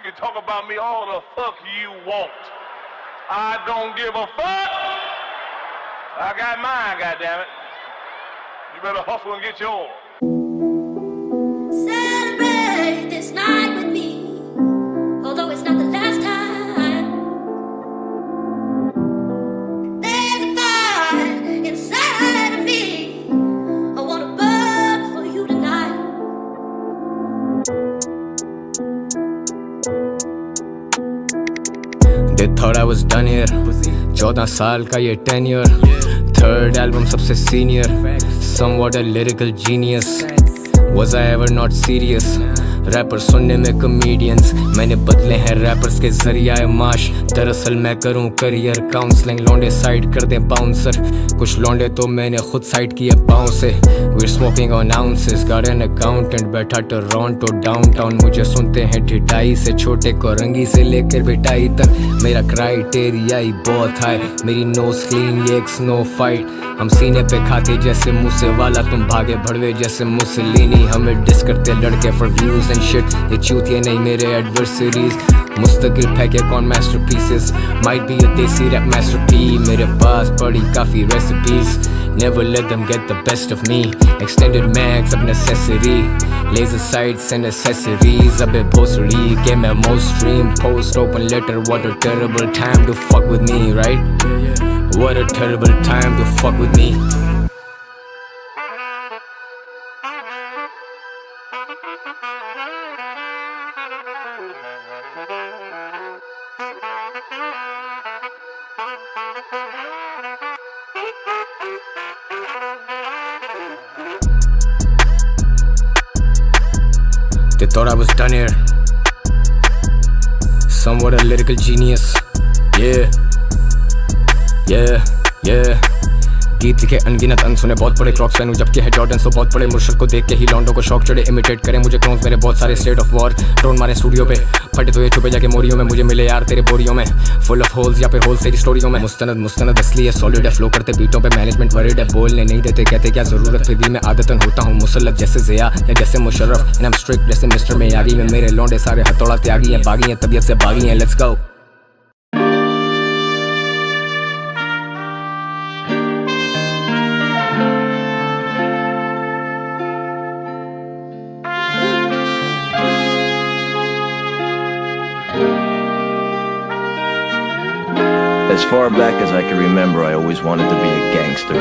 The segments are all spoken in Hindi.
can talk about me all the fuck you want. I don't give a fuck. I got mine, goddammit. You better hustle and get yours. Celebrate this night with me, although it's not the last time. There's a fire inside of me. I wanna burn for you tonight. They thought I was done here. 14 साल का ये tenure. Third album सबसे senior. Somewhat a lyrical genius. Was I ever not serious? Rapper सुनने में कॉमेडियंस, मैंने बदले हैं रैपर्स के जरिया माश। दरअसल मैं करूं करियर काउंसलिंग, लौंडे साइड कर दें बाउंसर। कुछ लौंडे तो मैंने खुद साइड किए पाँव से। We're smoking on ounces, got an accountant बैठा टोरंटो डाउनटाउन। मुझे सुनते हैं ढिठाई से छोटे कोरंगी से लेकर बिटाई तक। मेरा क्राइटेरिया ही बहुत हाई, मेरी नोज क्लीन ये एक स्नो फाइट। हम सीने पे खाते जैसे मूसे वाला, तुम भागे भड़वे जैसे मुसलिनी। हमें डिस करते लड़के फॉर व्यूज एंड शिट, ये चूतिए नहीं मेरे एडवर्सरीज। मुस्तकिल फेंके कौन मास्टरपीसेस, माइट बी अ देसी रैप मास्टरपी। मेरे पास पड़ी काफी recipes, never let them get the best of me. Extended mags of necessity, laser sights and accessories. Abbe bhosri ke main most stream post open letter. What a terrible time to fuck with me, right? What a terrible time to fuck with me. They thought I was done here. Somewhat a lyrical genius. Yeah, yeah, yeah. गीत लिखे अनगिनत अनसुने, बहुत बड़े क्रॉक्स पहनूं जबकि है जॉर्डन तो बहुत बड़े। मुर्शद को देख के ही लॉन्डो को शौक चढ़े, इमिटेट करें मुझे क्लोन्स मेरे बहुत सारे। स्टेट ऑफ वॉर ड्रोन मारे स्टूडियो पे, फटे तो ये छुपे जाके मोरियों में। मुझे मिले यार तेरे बोरियों में, फुल ऑफ होल्स या फिर होल्स तेरी स्टोरियों में। मुस्तनद असली है, सॉलिड है, फ्लो करते बीटों पे। मैनेजमेंट वरीड है, बोलने नहीं देते, कहते क्या जरूरत। फिर भी मैं आदतन होता हूँ मुसल्लत जैसे ज़िया या जैसे Musharraf. And I M strict जैसे मिस्टर मियागी में। मेरे लौंडे सारे हथौड़ा त्यागी हैं, बागी हैं, तबीयत से बागी हैं। Let's go. As far back as I can remember, I always wanted to be a gangster.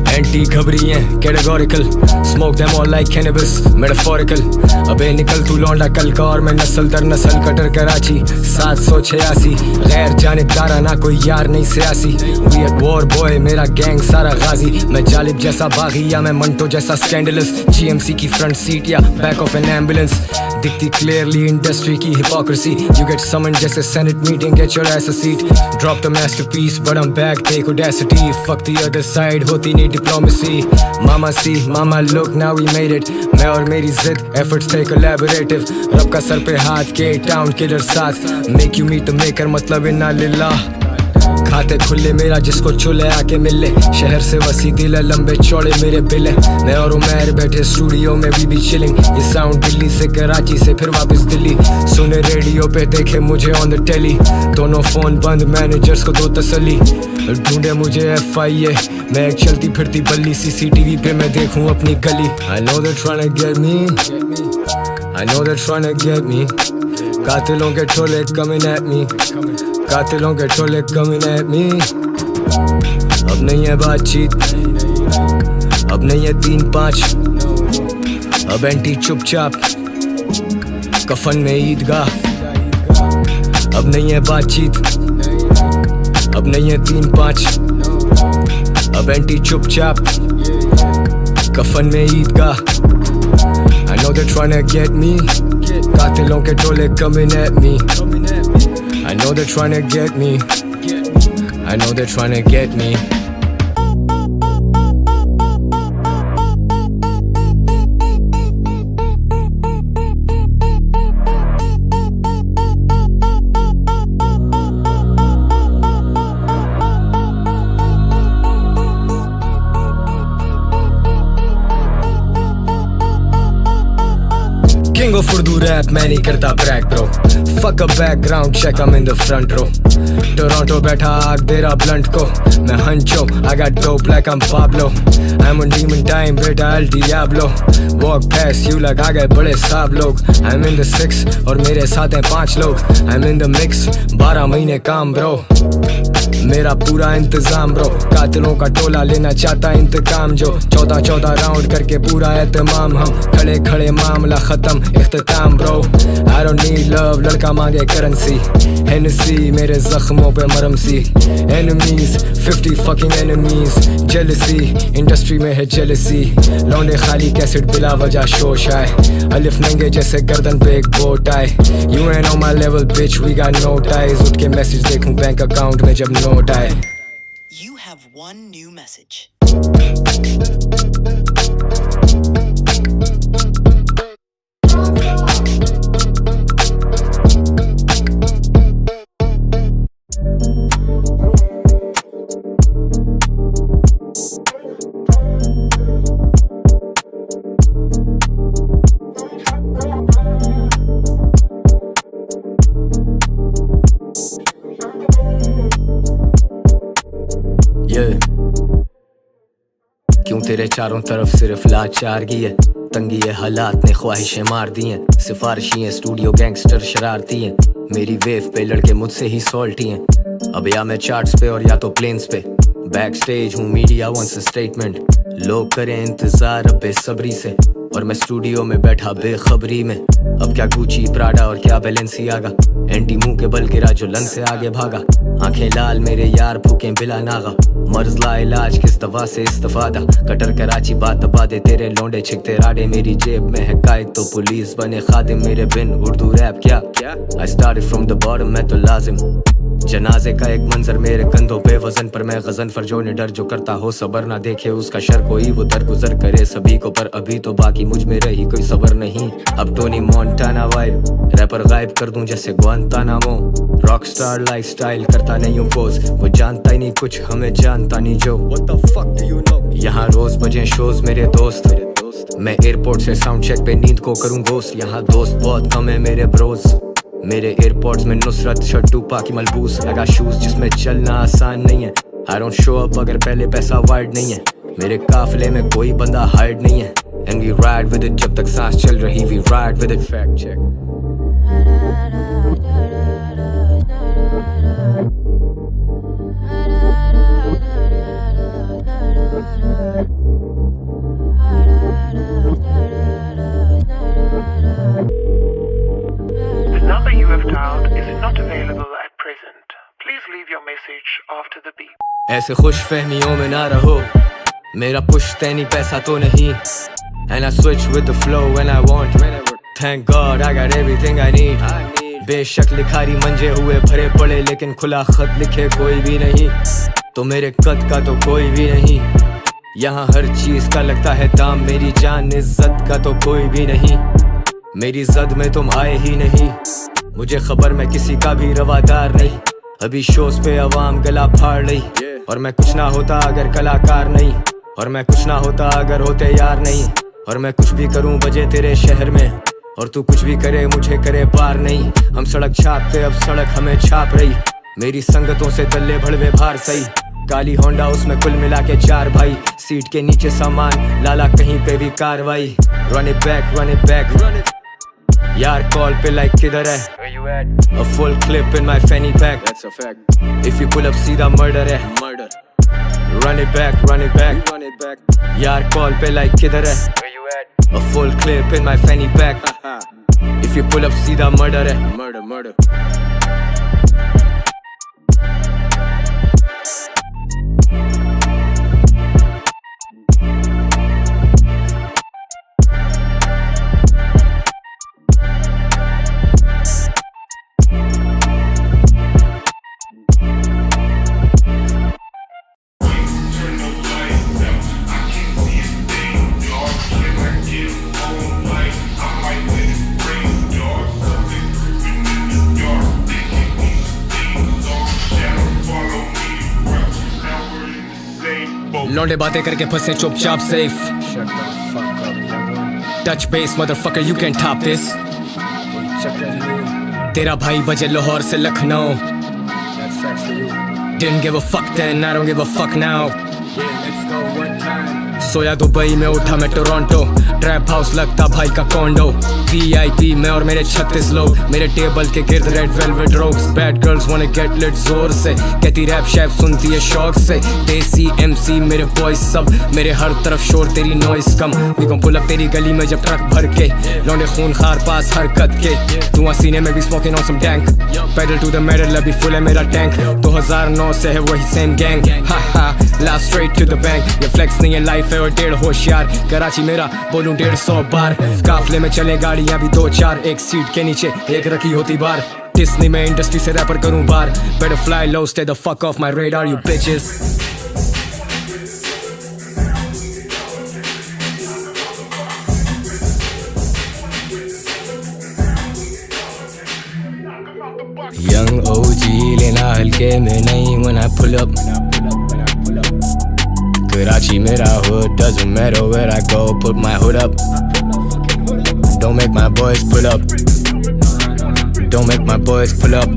एंटी घबरी हैं categorical, smoke them all like cannabis metaphorical. अबे निकल तू लौंडा कल का, और मैं नस्ल दर नस्ल कटर कराची 786। गैर जानिबदारा ना कोई यार नहीं सियासी। वी एट वॉर बॉय मेरा गैंग सारा गाजी। मैं जालिब जैसा बागी या मैं मंटो जैसा स्कैंडलस। जीएमसी की फ्रंट सीट या बैक ऑफ एन एम्बुलेंस, दिखती क्लियरली इंडस्ट्री की हिपोक्रेसी। यू गेट समन जैसे senate meeting, get your ass a seat. Drop the masterpiece but I am back, take audacity. Fuck the other side, होती नहीं diplomacy. Mama see mama look now we made it. मैं और मेरी जिद एफर्ट्स थे कोलैबोरेटिव। रब का सर पे हाथ के टाउन किलर साथ। Make you meet the maker मतलब इन्ना लिल्लाह। खाते खुले मेरा जिसको चुले आके मिले। शहर से वसी दिल है, लंबे चौड़े मेरे बिल है। मैं और उमैर बैठे स्टूडियो में वी बी चिलिंग। ये साउंड दिल्ली से कराची से फिर वापस दिल्ली। सुने रेडियो पे देखे मुझे ऑन द टेली। दोनों फोन बंद, मैनेजर्स को दो तसल्ली। ढूंढे मुझे FIA, मैं एक चलती फिरती बल्ली। CCTV पे मैं देखूं अपनी गली। I know they're trying to get me, I know they're trying to get me. कातिलों के टोले coming at me, कातिलों के टोले coming at me. अब नहीं है बातचीत, अब नहीं है 3-5। अब एंटी चुपचाप कफन में ईदगाह। अब नहीं है बातचीत, अब नहीं है 3-5। अब एंटी चुपचाप कफन में ईदगाह। I know they're trying to get me, कातिलों के टोले coming at me. I know they're trying to get me, I know they're trying to get me. King of Urdu rap, मैं नहीं करता brag bro. Fuck a background check, I'm in the front row. Toronto बैठा आग दे रहा blunt को. मैं huncho, I got dope like I'm Pablo. I'm on demon time, बेटा El Diablo. Walk past you like आ गए बड़े साहब लोग. I'm in the 6 और मेरे साथ हैं 5 लोग. I'm in the mix, 12 महीने काम bro. मेरा पूरा इंतजाम ब्रो. कातिलों का टोला लेना चाहता इंतकाम जो 14 राउंड करके पूरा एहतमाम. हम खड़े खड़े मामला खत्म इख्तिताम bro. I don't need love, लड़का मांगे करेंसी. Hennessy मेरे जख्मों पे मरम सी. Enemies 50 fucking enemies. Jealousy industry में है jealousy. लौंडे खाली कैसेट बिला वजह शोश आए. अलिफ नंगे जैसे गर्दन पे एक बोट आए. You ain't on my level bitch, we got no ties. उठ के मैसेज देखूं बैंक अकाउंट में जब नोट आए. You have one new message. क्यों तेरे चारों तरफ सिर्फ लाचारगी है. तंगी है हालात ने ख्वाहिशें मार दी हैं. सिफारिशी हैं स्टूडियो गैंगस्टर शरारती हैं. मेरी वेव पे लड़के मुझसे ही सॉल्टी हैं. अब या मैं चार्ट्स पे और या तो प्लेन्स पे. बैक स्टेज हूँ मीडिया वंस अ स्टेटमेंट. लोग करें इंतजार अब बेसब्री से और मैं स्टूडियो में बैठा बेखबरी में. अब क्या गुची प्राडा और क्या बैलेंसियागा. एंटी मुंह के बल गिरा जो लन से आगे भागा. आंखें लाल मेरे यार भूखे बिला नागा. मर्ज ला इलाज किस दवा से इस्तेफादा. कटर कराची बात दबा दे तेरे लौंडे छिकते राडे. मेरी जेब में है कायद तो पुलिस बने खादिम. मेरे बिन उर्दू रैप क्या I started from the bottom मैं तो लाजिम. जनाजे का एक मंजर मेरे कंधों पे वजन पर मैं गजन फरजो ने डर जो करता हो सबर ना देखे उसका शर कोई वो दरगुजर करे सभी को. पर अभी तो बाकी मुझ में रही कोई सबर नहीं. अब टोनी मोंटाना वाइब रैपर गायब कर दूं जैसे ग्वांतानामो. रॉकस्टार लाइफस्टाइल करता नहीं हूँ पोज. वो जानता ही नहीं कुछ हमें जानता नहीं जो. What the fuck do you know? यहाँ रोज बजे शोज मेरे दोस्त. मैं एयरपोर्ट से साउंड चेक पे नींद को करूँ गोस्ट. यहाँ दोस्त बहुत कम है मेरे ब्रोज. मेरे एयरपोर्ट्स में नुसरत शर्टू पाकि मलबूस. लगा शूज जिसमें चलना आसान नहीं है. I don't show up अगर पहले पैसा वाइड नहीं है. मेरे काफिले में कोई बंदा हाइड नहीं है. And we ride with it जब तक सांस चल रही we ride with it. Fact check. The number you have dialed is not available at present. Please leave your message after the beep. ऐसे खुश फहमियों में ना रहो. मेरा पुश्तैनी पैसा तो नहीं. And I switch with the flow when I want. Thank God I got everything I need. बेशक लिखारी मंजे हुए भरे पड़े लेकिन खुला खत लिखे कोई भी नहीं. तो मेरे कद का तो कोई भी नहीं. यहाँ हर चीज का लगता है दाम. मेरी जान इज्जत का तो कोई भी नहीं. मेरी जद में तुम आए ही नहीं. मुझे खबर मैं किसी का भी रवादार नहीं. अभी शोज पे अवाम गला फाड़ रही. और मैं कुछ ना होता अगर कलाकार नहीं. और मैं कुछ ना होता अगर होते यार नहीं. और मैं कुछ भी करूं बजे तेरे शहर में. और तू कुछ भी करे मुझे करे पार नहीं. हम सड़क छापते अब सड़क हमें छाप रही. मेरी संगतों से तल्ले भड़वे भार सही. काली होंडा उसमें कुल मिला के 4 भाई. सीट के नीचे सामान लाला कहीं पे भी कार्रवाई. रन इट बैक यार कॉल पे लाइक किधर है. A full clip in my fanny pack. That's a fact. If you pull up सीधा murder है. Run it back. यार कॉल पे लाइक किधर है. A full clip in my fanny pack. If you pull up सीधा murder है. Murder. लौंडे बातें करके फंसे चुपचाप safe. Touch base motherfucker, you can't top this. तेरा भाई बजे लाहौर से Lucknow. Didn't give a fuck then, I don't give a fuck now. Soya Dubai में उठा मैं टोरंटो. ट्रैप हाउस लगता भाई का कॉन्डो. VIP मैं और मेरे 36 लोग. मेरे टेबल के गिर्द red velvet rogues. Bad girls wanna get lit जोर से. कहती रैप शैप सुनती है शौक से. देसी MC मेरे बॉयज सब. मेरे हर तरफ शोर तेरी noise come. We gon' pull up तेरी गली में जब ट्रक भर के. लौंडे खून खार पास हरकत के. धुआं सीने में भी smoking on some dank. Pedal to the metal अभी full है मेरा टैंक. 2009 से है वही same gang. Ha ha, laugh straight to the bank. ये flex नहीं है life है और डेढ़ होशियार. कराची मेरा बोलूं 150 बार. काफले में चले गाड़ियां भी 2-4. एक सीट के नीचे एक रखी होती बार. डिस्नी में इंडस्ट्री से रैपर करूं बार. Better fly low, stay the fuck off my radar, you bitches. Young OG लेना हल्के में नहीं when I pull up. Karachi mera hood, doesn't matter where I go, put my hood up. Don't make my boys pull up. Don't make my boys pull up.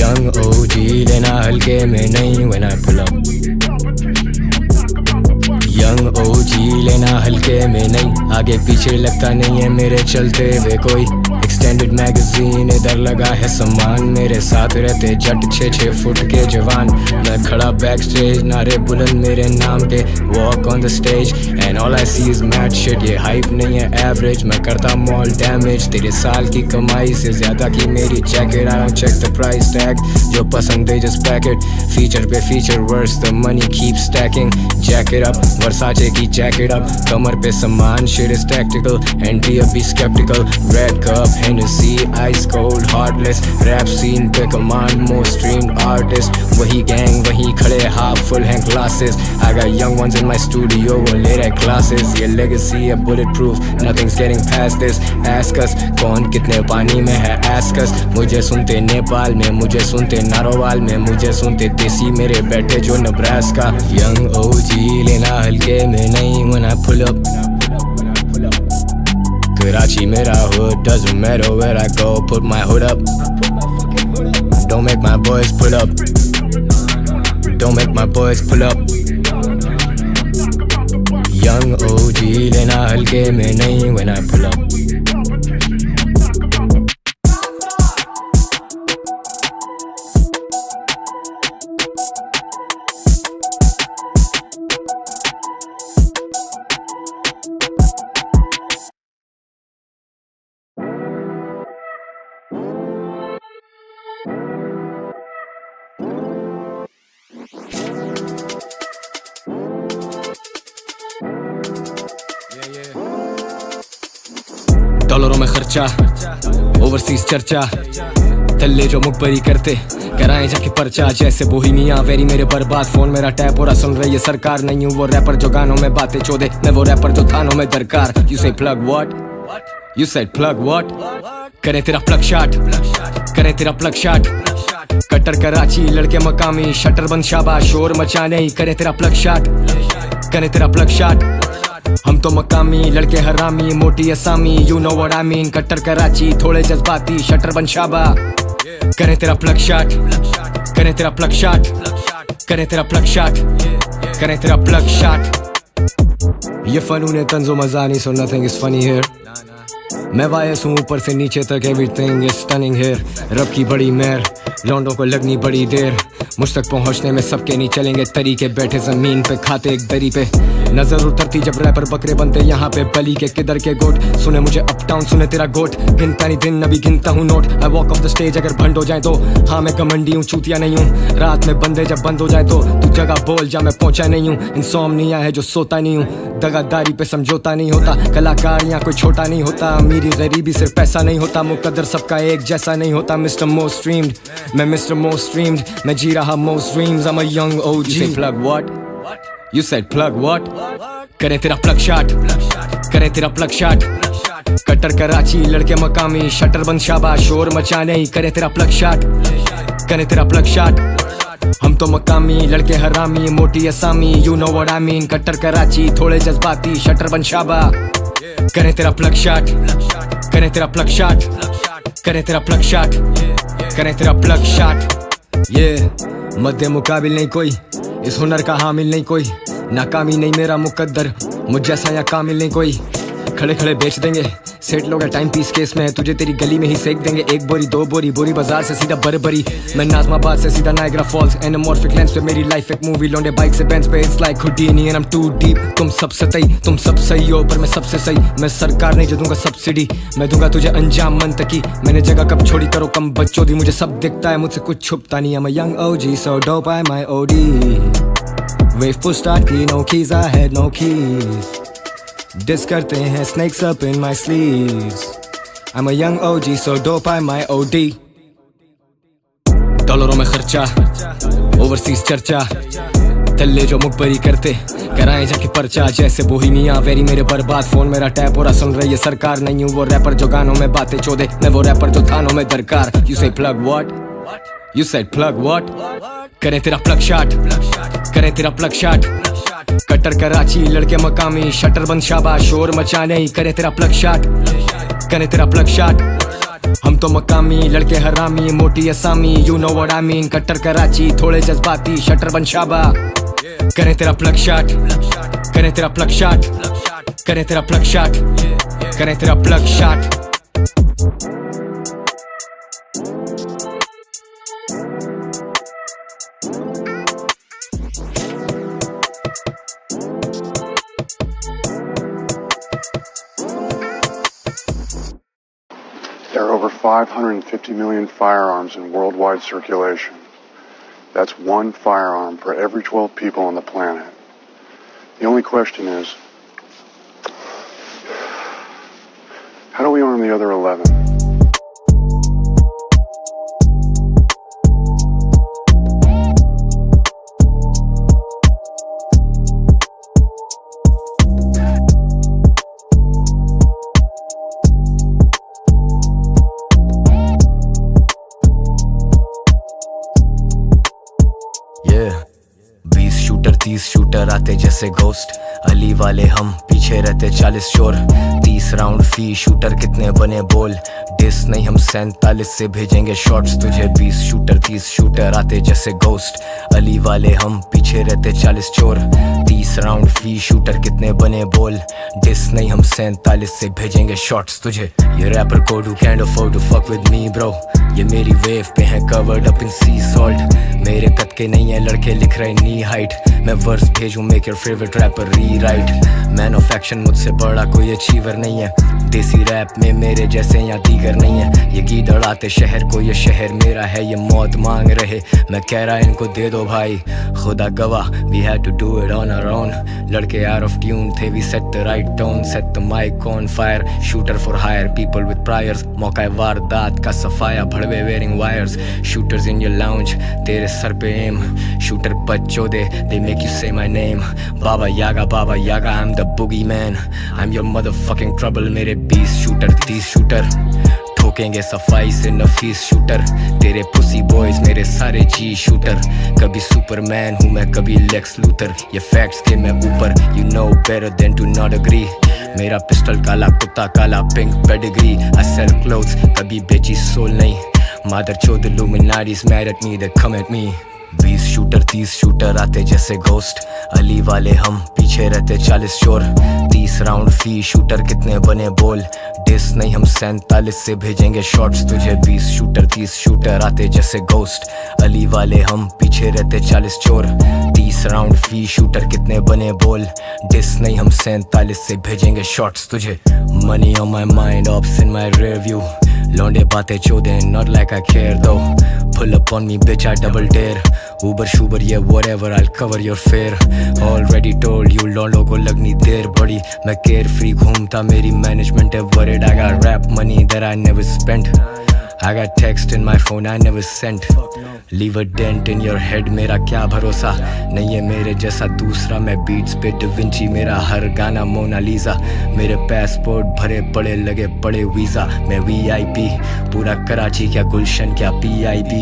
Young OG लेना हल्के में नहीं when I pull up. Young OG लेना हल्के में नहीं. आगे पीछे लगता नहीं है मेरे चलते हुए कोई. एक्सटेंडेड मैगजीन इधर लगा है सामान. मेरे साथ रहते जट 6-6 फुट के जवान. मैं खड़ा बैक स्टेज नारे बुलंद मेरे नाम पे. Walk on the stage and all I see is mad shit. ये हाइप नहीं है एवरेज. मैं करता मॉल डैमेज. तेरे साल की कमाई से ज्यादा की मेरी jacket. I don't check the price tag. जो पसंद है जस्ट पैक इट. फीचर पे feature worth the money keep stacking. Jacket up Versace की जैकेट अप. कमर पे सामान शिट इज टैक्टिकल. एंटी अब भी sceptical. Red cup Hennessy, ice cold, heartless. Rap scene पे command, most streamed artist. वही gang, वही खड़े half full हैं glasses. I got young ones in my studio, वो ले रहे classes. ये legacy है bulletproof, nothing's getting past this. Ask us, कौन कितने पानी में है ask us. मुझे सुनते नेपाल में, मुझे सुनते नारोवाल में, मुझे सुनते देसी मेरे बैठे जो नब्रास्का. Young OG लेना हल्के में नहीं when I pull up. Karachi mera hood, doesn't matter where I go, put my hood up. Don't make my boys pull up. Don't make my boys pull up. Young OG लेना हल्के में नहीं when I pull up. डॉलरों में खर्चा, ओवरसीज चर्चा. तल्ले जो मुखबरी करते कराएं जाके पर्चा. जैसे बोहिमिया वेरी मेरे बर्बाद. फोन मेरा टैप हो रहा सुन रही है सरकार. नहीं हूँ वो रैपर जो गानों में बातें चोदे. मैं वो रैपर जो थानों में दरकार. You say plug what? You said plug what? करें तेरा प्लग शॉट. करें तेरा प्लग शॉट. कट्टर कराची लड़के मकामी. शटर बंद शाबाश शोर मचाने ही. करें तेरा प्लग शॉट. करें तेरा प्लग शॉट. हम तो मकामी लड़के हरामी. मोटी असामी you know what I mean. कट्टर कराची थोड़े जज्बाती. शटर बंद शाबा. करें तेरा प्लग शॉट. करें तेरा प्लग शॉट. करें तेरा प्लग शॉट. करें तेरा प्लग शॉट. ये फनून तंजो मजा नहीं. so nothing is funny here. मैं वायस हूँ ऊपर से नीचे तक. Everything is stunning here. रब की बड़ी मेहर. लौंडों को लगनी बड़ी देर. मुझ तक पहुँचने में सबके नहीं चलेंगे तरीके. बैठे जमीन पे खाते एक दरी पे. नजर उतरती जब रैपर बकरे बनते यहाँ पे. बली के किधर के गोट. सुने मुझे अप टाउन सुने तेरा गोट. गिनता नहीं दिन अभी गिनता हूँ note. I walk of the stage अगर भंड हो जाए तो. हाँ मैं घमंडी हूँ चूतिया नहीं हूँ. रात में बंदे जब बंद हो जाए तो तू जगह बोल जा मैं पहुंचा नहीं हूँ. इंसोम्निया है जो सोता नहीं हूँ. दगादारी पे समझौता नहीं होता. कलाकार यहाँ कोई छोटा नहीं होता. अमीरी गरीबी सिर्फ पैसा नहीं होता. मुकद्दर सबका एक जैसा नहीं होता. मिस्टर मोस्ट स्ट्रीम्ड मैं मिस्टर मोस्ट स्ट्रीम्ड. मैं जी रहा most dreams. I'm a young OG. You say plug what? You said plug what? करें तेरा प्लग शॉट. करें तेरा प्लग शॉट. कट्टर कराची लड़के मकामी. शटर बंद शाबा शोर मचाने ही. करें तेरा प्लग शॉट. करें तेरा प्लग शॉट. हम तो मकामी लड़के हरामी, मोटी असामी, you know what I mean। कट्टर कराची, थोड़े जज्बाती, शटर बन शाबा। करें तेरा प्लग शॉट, करें तेरा प्लग शॉट, करें तेरा प्लग शॉट, करें तेरा प्लग शॉट। ये मध्य मुकाबिल नहीं कोई, इस हुनर का हामिल नहीं कोई, नाकामी नहीं मेरा मुकद्दर, मुझ जैसा या कामिल नहीं कोई। खड़े खड़े बेच देंगे, सेट लोग टाइम पीस केस में, तुझे तेरी गली में ही सेक देंगे। एक बोरी दो बोरी, बोरी बाजार से सीधा बरबरी, मैं नाज़माबाद से सीधा नायग्रा फॉल्स। एनामॉर्फिक लेंस पे मेरी लाइफ एक मूवी, लौंडे बाइक से बेंच पे, it's like Houdini and I am too deep. तुम सब सतई, तुम सब सही हो पर मैं सबसे सही। मैं सरकार नहीं जो दूंगा सब्सिडी, मैं दूंगा तुझे अंजाम मंतकी। मैंने जगह कब छोड़ी, करो कम बच्चों दी, मुझे सब दिखता है, मुझसे कुछ छुपता नहीं। I'm a young OG so dope I my OD, wave push start की, no keys I had no keys, diss करते हैं snakes up in my sleeves। I'm a young OG so dope I my OD। डॉलरों में खर्चा, ओवरसीज चर्चा, तल्ले जो मुखबरी करते, कराएं जाके पर्चा। जैसे बोहिमिया वेरी मेरे बर्बाद, फोन मेरा टैप हो रहा, सुन रही है सरकार। नहीं हूँ वो रैपर जो गानों में बातें चोदे, मैं वो रैपर जो थानों में दरकार। You say plug what? You said plug what? करें तेरा प्लग शॉट, करें तेरा प्लग शॉट। कट्टर कराची लड़के मकामी, शटर बंद शाबा, शोर मचा नहीं। करें तेरा प्लग शॉट, करें तेरा प्लग शॉट। हम तो मकामी लड़के हरामी, मोटी असामी, you know what I mean। कट्टर कराची, थोड़े जज्बाती, शटर बंद शाबा। करें तेरा प्लग शॉट, करें तेरा प्लग शॉट, करें तेरा प्लग शॉट, करें तेरा plug shot. There are over 550 million firearms in worldwide circulation. That's one firearm for every 12 people on the planet. The only question is, how do we arm the other 11? Shooter 30 shooter आते जैसे घोस्ट, अली वाले हम पीछे रहते 40 चोर। 30 राउंड फी शूटर कितने बने बोल, डिस नहीं हम 47 से भेजेंगे शॉट्स तुझे। 20 शूटर 30 शूटर आते जैसे घोस्ट, अली वाले हम पीछे रहते 40 चोर। 30 राउंड फी शूटर कितने बने बोल, डिस नहीं हम 47 से भेजेंगे शॉट्स तुझे। ये rapper code who can't afford to fuck with me bro, ये मेरी वेव पे है covered up in sea salt। मेरे कद के नहीं है लड़के लिख रहे नी हाइट, मैं वर्स भेजूं make your favorite rapper rewrite। Man of action मुझसे बड़ा कोई अचीवर नहीं है, देसी रैप में मेरे जैसे या दीगर नहीं है। ये गीत अड़ाते शहर को, ये शहर मेरा है, ये मौत मांग रहे, मैं कह रहा इनको दे दो भाई। खुदा गवाह we had to do it on our own, लड़के out of tune थे, we set the right tone, set the mic on fire, shooter for hire, people with priors, मौका वारदात का सफाया, भड़वे wearing wires, shooters in your lounge, तेरे सर पे aim, shooter बच्चों दे, they make you say my name, Baba Yaga, I'm the boogeyman, I'm your motherfucking trouble। मेरे 20 शूटर 30 शूटर ठोकेंगे सफाई से नफीस शूटर, तेरे पुसी बॉयज मेरे सारे जी शूटर। कभी सुपरमैन हूँ मैं, कभी लेक्स लूथर, ये फैक्ट्स के मैं ऊपर, you know better than to not agree। मेरा पिस्टल काला कुत्ता काला pink pedigree, I sell clothes कभी बेची सोल नहीं, मादर चोद illuminati's mad at me, they come at me। 20 shooter 30 shooter आते जैसे घोस्ट, अली वाले हम पीछे रहते 40 चोर। 30 राउंड फी शूटर कितने बने बोल, डिस नहीं हम 47 से भेजेंगे शॉट्स तुझे। 20 शूटर 30 शूटर आते जैसे घोस्ट, अली वाले हम पीछे रहते 40 चोर। 30 राउंड फी शूटर कितने बने बोल, डिस नहीं हम 47 से भेजेंगे शॉट्स तुझे। Money on my mind, ops in my rear view, लौंडे बातें चोदे not like I care though, pull up on me bitch I double dare, Uber Shuber yeah whatever I'll cover your fare। Already told you लौंडों को लगनी देर बड़ी, मैं carefree घूमता मेरी management है worried, I got rap money that I never spent, I got text in my phone I never sent, leave a dent in your head, मेरा क्या भरोसा नहीं है मेरे जैसा दूसरा। मैं बीट्स पे डिविंची, मेरा हर गाना मोनालीजा। मेरे पासपोर्ट भरे पड़े लगे पड़े वीज़ा। मैं VIP पूरा कराची, क्या गुलशन क्या PIB।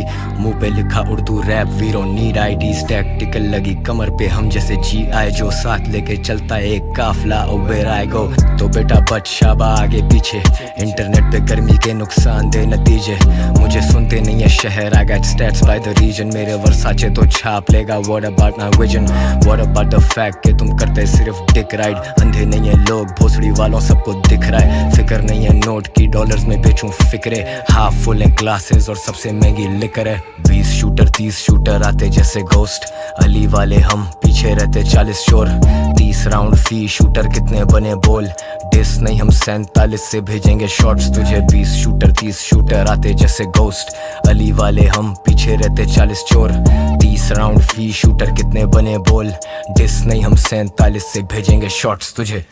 मुंह पे लिखा Urdu rap, we don't need IDs। Tactical लगी कमर पे हम जैसे GI जो, साथ लेके चलता एक काफला ओ वेयर आई गो। तो बेटा बच शाबा आगे पीछे, इंटरनेट पे गर्मी के नुकसान दे नतीजे। मुझे सुनते नहीं है शहर, I got stats by the region। मेरे वर्साचे तो छाप लेगा, what about my vision? What about the fact कि तुम करते सिर्फ डिक राइड। अंधे नहीं है लोग, भोसड़ी वालों सबको दिख रहा है। फिक्र नहीं है नोट की, डॉलर्स में बेचूं फिक्रे। हाफ फुल है ग्लासेस और सबसे महंगी लिकर है। 20 शूटर 30 शूटर आते जैसे घोस्ट। अली वाले हम पीछे रहते 40 शोर। 30 राउंड फी शूटर कितने बने बोल। डिस नहीं हम 47 से भेजेंगे शॉट्स तुझे। 20 शूटर 30 शूटर आते जैसे घोस्ट। अली वाले हम पीछे रहते 40 चोर। 30 राउंड फी शूटर कितने बने बोल। डिस नहीं हम 47 से भेजेंगे शॉट्स तुझे।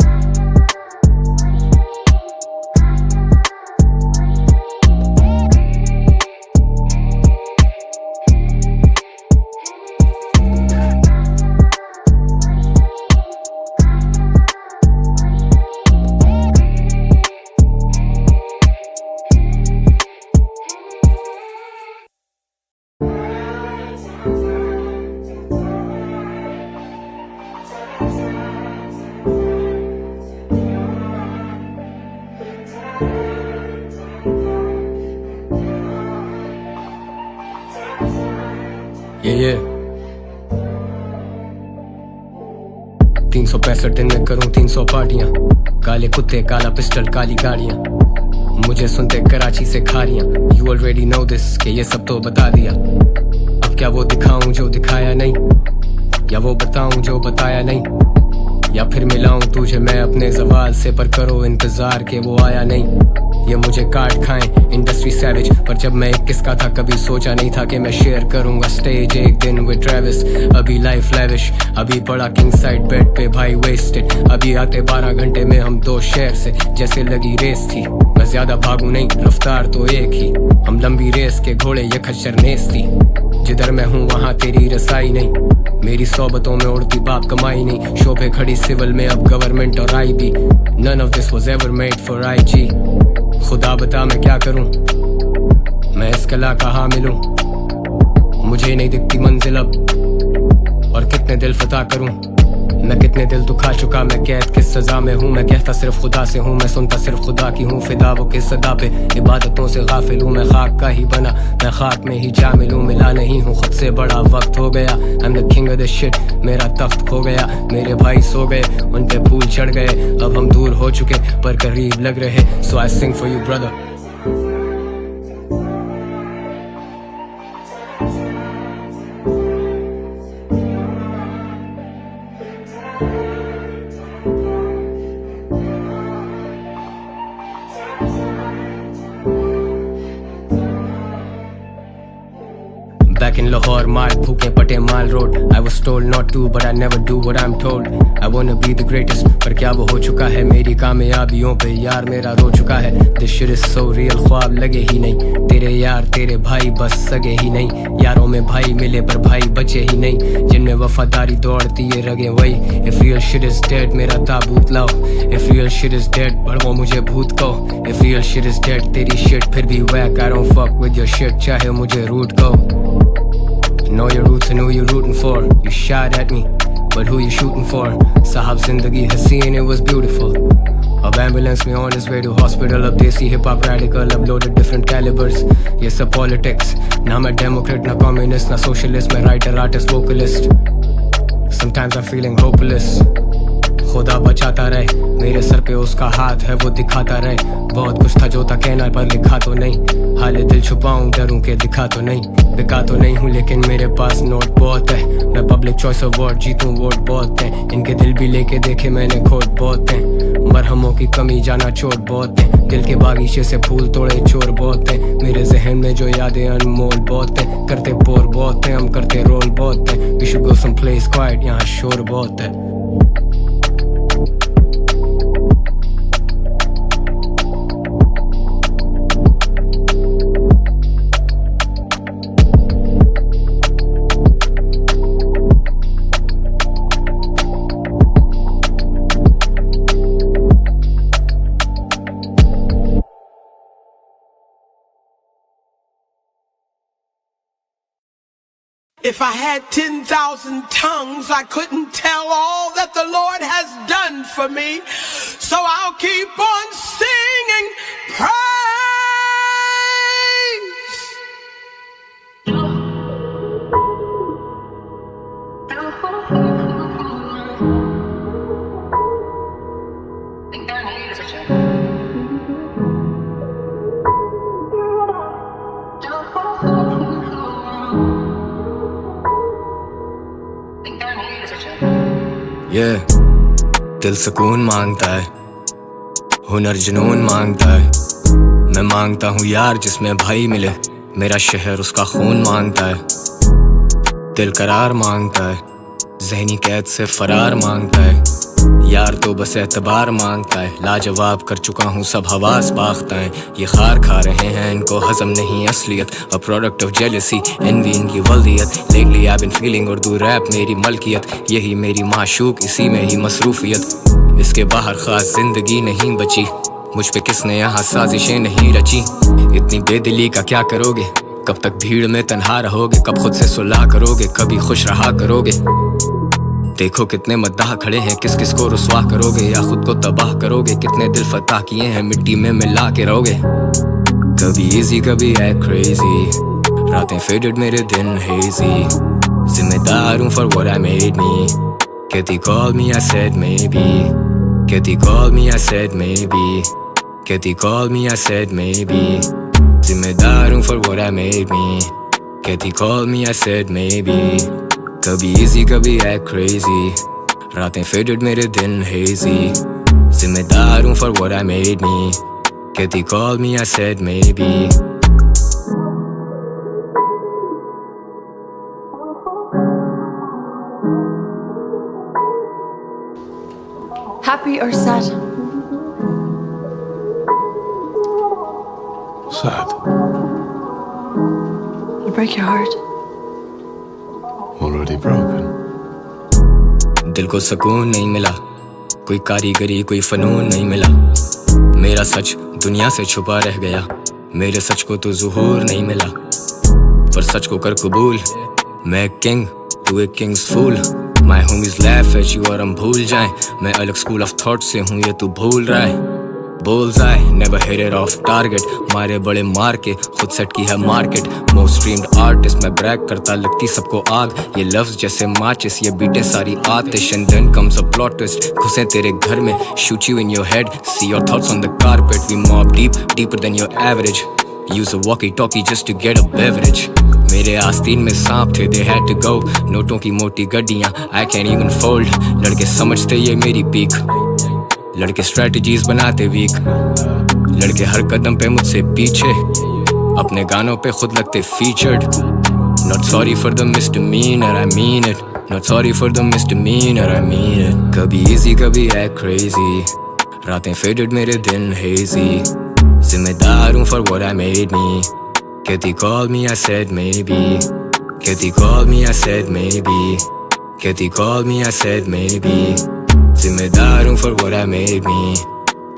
ये 365 दिन में करूं 300 पार्टियां। काले कुत्ते काला पिस्टल काली गाड़ियां, मुझे सुनते कराची से Khariyan. You already know this कि ये सब तो बता दिया। अब क्या वो दिखाऊं जो दिखाया नहीं, या वो बताऊं जो बताया नहीं, या फिर मिलाऊं तुझे मैं अपने ज़वाल से। पर करो इंतजार के वो आया नहीं। ये मुझे काट खाएं इंडस्ट्री सैवेज, पर जब मैं 21 का था कभी सोचा नहीं था कि मैं शेयर करूंगा स्टेज एक दिन विद ट्रेविस। अभी लाइफ लेविश, अभी बड़ा किंग साइड बेड पे भाई वेस्टेड। अभी आते 12 घंटे में हम 2 शहर से, जैसे लगी रेस थी। मैं ज्यादा भागू नहीं, रफ्तार तो एक ही। हम लंबी रेस के घोड़े ये खच्चर नेस थी। जिधर मैं हूँ वहाँ तेरी रसाई नहीं। मेरी सोबतों में उड़ती बाप कमाई नहीं। शोभे खड़ी सिविल में अब गवर्नमेंट और IB। None of this was ever made for IG। खुदा बता मैं क्या करूं, मैं इस कला कहाँ मिलूं। मुझे नहीं दिखती मंजिल अब, और कितने दिल फता करूं। मैं कितने दिल दुखा चुका, मैं कैद किस सजा में हूँ। मैं कहता सिर्फ खुदा से हूँ, मैं सुनता सिर्फ खुदा की हूँ। फिदा वो किस सदा पे, इबादतों से गाफिल हूँ। मैं खाक का ही बना, मैं खाक में ही जा मिलूं। मिला नहीं हूँ खुद से, बड़ा वक्त हो गया। I'm the king of the shit, मेरा तख्त खो गया। मेरे भाई सो गए, उन पे फूल चढ़ गए। अब हम दूर हो चुके पर करीब लग रहे। So I sing for you brother। Back in Lahore, माल भूखे पटे माल road. I was told not to, but I never do what I'm told। I wanna be the greatest, पर क्या वो हो चुका है। मेरी कामयाबियों पे यार मेरा रो चुका है। This shit is so real, ख्वाब लगे ही नहीं। तेरे यार तेरे भाई बस सगे ही नहीं। यारों में भाई मिले पर भाई बचे ही नहीं। जिनमें वफादारी दौड़ती ये रगे वही। If real shit is dead, मेरा ताबूत लाओ। If real shit is dead, बढ़ो मुझे भूत कहो। If real shit is dead, तेरी shit फिर भी whack। I don't fuck with your shit, चाहे मुझे रूट कहो। Know your roots and who you rooting for। You shot at me, but who you shooting for? Sahab zindagi haseen, it was beautiful। अब ambulance में on his way to hospital। अब देसी hip hop radical, अब loaded different calibers। ये सब politics, ना मैं democrat ना communist ना socialist। मैं writer artist vocalist। Sometimes I'm feeling hopeless। खुदा बचाता रहे, मेरे सर पे उसका हाथ है वो दिखाता रहे। बहुत कुछ था जो था कहना पर लिखा तो नहीं। हाले दिल छुपाऊं डरूं के दिखा तो नहीं। बिका तो नहीं हूँ लेकिन मेरे पास नोट बहुत है। मैं पब्लिक चॉइस अवार्ड जीतूं वोट बहुत हैं। इनके दिल भी लेके देखे मैंने खोट बहुत हैं। मरहमों की कमी जाना चोट बहुत है। दिल के बागीचे से फूल तोड़े चोर बहुत हैं। मेरे जहन में जो यादें अनमोल बहुत हैं। करते बोर बहुत हैं हम, करते रोल बहुत हैं। We should go some place quiet, यहाँ शोर बहुत है। If I had 10,000 tongues, I couldn't tell all that the Lord has done for me. So I'll keep on singing praise. दिल सुकून मांगता है, हुनर जुनून मांगता है। मैं मांगता हूँ यार जिसमें भाई मिले, मेरा शहर उसका खून मांगता है। दिल करार मांगता है, ज़हनी कैद से फरार मांगता है। यार तो बस एतबार मांगता है, लाजवाब कर चुका हूँ सब हवास बाख्ता है। ये खार खा रहे हैं, इनको हजम नहीं असलियत। A product of jealousy, envy इनकी वल्दियत। Lately I been feeling Urdu rap मेरी मलकियत। यही मेरी माशूक, इसी में ही मसरूफियत। इसके बाहर खास जिंदगी नहीं बची, मुझ पे किसने यहाँ साजिशें नहीं रची। इतनी बेदिली का क्या करोगे, कब तक भीड़ में तन्हा रहोगे। कब खुद से सुलह करोगे, कभी खुश रहा करोगे। देखो कितने मद्दाह खड़े हैं, किस किस को रुसवा करोगे या खुद को तबाह करोगे। कितने दिल फतह किए हैं, मिट्टी में मिला के रहोगे। कभी इजी कभी है क्रेजी, रातें फेडेड मेरे दिन हेजी। जिम्मेदार हूँ for what I made me. कहती call me I said maybe, कहती call me I said maybe, कहती call me I said maybe. जिम्मेदार हूँ for what I made me. कहती call me I said maybe. कभी इजी कभी है क्रेजी, रातें फेडेड मेरे दिन हेजी। जिम्मेदार हूँ for what I made me. कहती call me I said maybe. Happy or sad? Sad. It'll break your heart. Already broken. दिल को सुकून नहीं मिला, कोई कारीगरी कोई फनून नहीं मिला। मेरा सच दुनिया से छुपा रह गया, मेरे सच को तो ज़ुहूर नहीं मिला। पर सच को कर कबूल, मैं किंग तू एक king's fool. My homies laugh at you और हम भूल जाएं, मैं अलग स्कूल ऑफ थॉट से हूँ ये तू भूल रहा है। Bullseye, never hit it off target, मारे बड़े मार के खुद सेट की है मार्केट। मोस्ट स्ट्रीम्ड आर्टिस्ट मैं ब्रैग करता, लगती सबको आग। ये लफ्ज जैसे माचिस, ये बीटें सारी आतिश। And then comes a plot twist, घुसे तेरे घर में, shoot you in your head, see your thoughts on the carpet. We mob deep, deeper than your average, use a walkie-talkie just to get a beverage. मेरे आस्तीन में सांप थे, they had to go, नोटों की मोटी गड्डियाँ I can't even fold। लड़के समझते ये मेरी पीक, लड़के स्ट्रेटजीज बनाते वीक। लड़के हर कदम पे मुझसे पीछे, अपने गानों पे खुद लगते featured. Not sorry for the misdemeanor, I mean it, not sorry for the misdemeanor, I mean it। कभी easy कभी है crazy, रातें faded मेरे दिन hazy। जिम्मेदार हूँ for what I made me। कहती call me I said maybe, कहती call me I said maybe, कहती call me I said maybe। जिम्मेदार हूँ for what I made me।